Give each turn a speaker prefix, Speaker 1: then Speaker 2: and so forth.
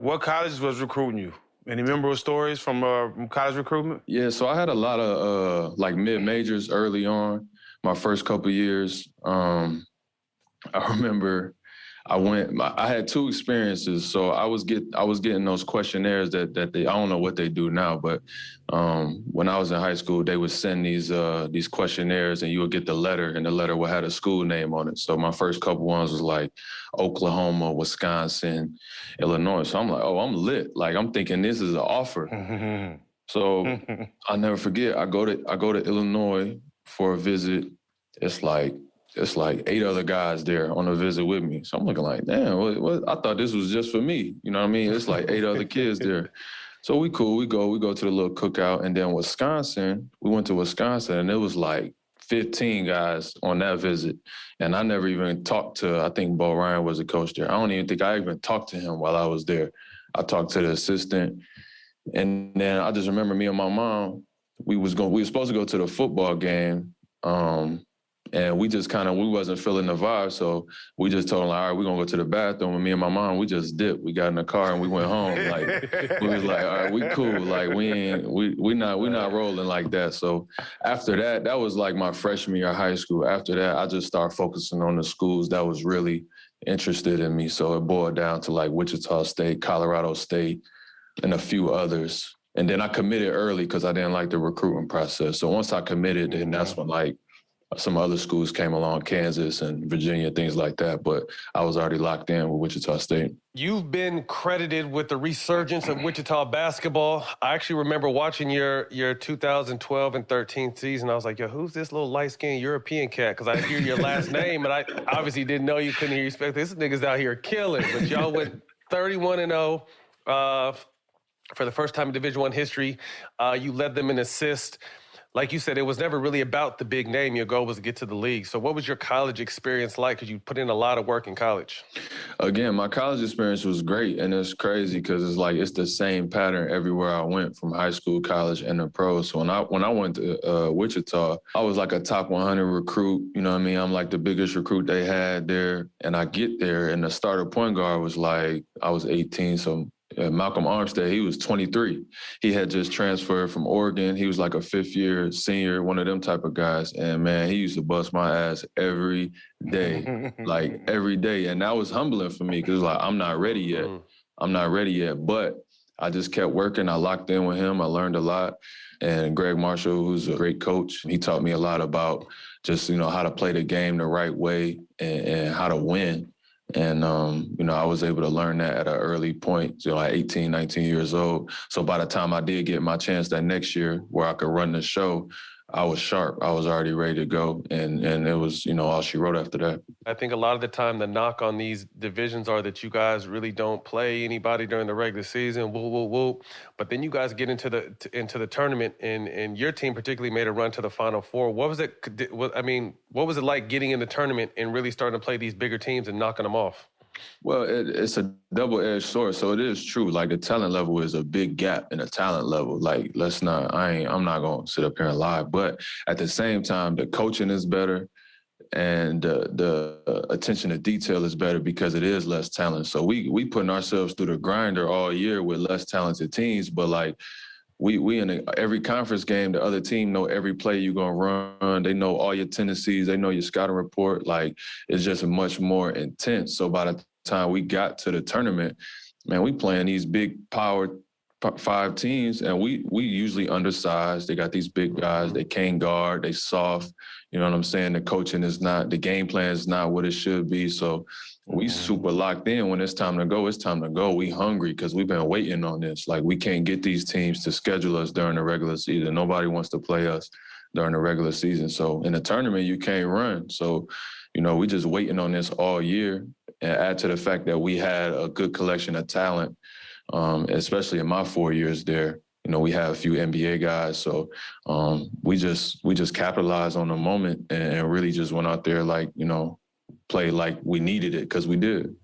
Speaker 1: What college was recruiting you? Any memorable stories from college recruitment?
Speaker 2: Yeah, so I had a lot of like mid-majors early on. My first couple years, I remember I had two experiences. So I was getting those questionnaires that they, I don't know what they do now, but when I was in high school, they would send these questionnaires and you would get the letter, and the letter would have a school name on it. So my first couple ones was like Oklahoma, Wisconsin, Illinois. So I'm like, oh, I'm lit. Like, I'm thinking this is an offer. So I'll never forget, I go to Illinois for a visit. It's like 8 other guys there on a visit with me. So I'm looking like, damn, what? I thought this was just for me. You know what I mean? It's like 8 other kids there. So we cool. We go to the little cookout. And then Wisconsin, we went to Wisconsin, and it was like 15 guys on that visit. And I never even talked to, I think Bo Ryan was the coach there. I don't even think I even talked to him while I was there. I talked to the assistant. And then I just remember me and my mom, we were supposed to go to the football game. And we just we wasn't feeling the vibe. So we just told them, like, all right, we're gonna go to the bathroom. And me and my mom, we just dipped. We got in the car and we went home. Like, we was like, all right, we cool. Like, we not rolling like that. So after that, that was like my freshman year of high school. After that, I just started focusing on the schools that was really interested in me. So it boiled down to like Wichita State, Colorado State, and a few others. And then I committed early because I didn't like the recruitment process. So once I committed, then that's when like some other schools came along, Kansas and Virginia, things like that. But I was already locked in with Wichita State.
Speaker 3: You've been credited with the resurgence of Wichita basketball. I actually remember watching your 2012 and 13 season. I was like, yo, who's this little light-skinned European cat? Because I hear your last name, and I obviously didn't know you, couldn't hear you speak. This nigga's out here killing. But y'all went 31-0 for the first time in Division I history. You led them in assists. Like you said, it was never really about the big name. Your goal was to get to the league. So what was your college experience like? Because you put in a lot of work in college.
Speaker 2: Again, my college experience was great. And it's crazy because it's like it's the same pattern everywhere I went, from high school, college, and the pros. So when I went to Wichita, I was like a top 100 recruit. You know what I mean? I'm like the biggest recruit they had there. And I get there, and the starter point guard was like, I was 18, so Malcolm Armstead, he was 23. He had just transferred from Oregon. He was like a fifth-year senior, one of them type of guys. And, man, he used to bust my ass every day, like every day. And that was humbling for me because it was like, I'm not ready yet. I'm not ready yet. But I just kept working. I locked in with him. I learned a lot. And Greg Marshall, who's a great coach, he taught me a lot about just, how to play the game the right way and how to win. And, I was able to learn that at an early point, like 18, 19 years old. So by the time I did get my chance that next year where I could run the show, I was sharp. I was already ready to go. And it was, all she wrote after that.
Speaker 3: I think a lot of the time the knock on these divisions are that you guys really don't play anybody during the regular season, whoop. But then you guys get into the tournament, and your team particularly made a run to the Final Four. What was it? What was it like getting in the tournament and really starting to play these bigger teams and knocking them off?
Speaker 2: Well, it's a double-edged sword. So it is true. Like, the talent level is a big gap in the talent level. Like, I'm not going to sit up here and lie. But at the same time, the coaching is better and the attention to detail is better because it is less talent. So we putting ourselves through the grinder all year with less talented teams. But, like, we in every conference game, the other team know every play you're going to run. They know all your tendencies. They know your scouting report. Like, it's just much more intense. So by the time we got to the tournament, man, we playing these big power 5 teams, and we usually undersized. They got these big guys. They can't guard. They soft. You know what I'm saying? The coaching is not, the game plan is not what it should be. So we super locked in. When it's time to go, it's time to go. We hungry because we've been waiting on this. Like, we can't get these teams to schedule us during the regular season. Nobody wants to play us during the regular season. So in the tournament, you can't run. So, we just waiting on this all year. And add to the fact that we had a good collection of talent, especially in my 4 years there. We have a few NBA guys. So we just capitalized on the moment and really just went out there like, play like we needed it because we did.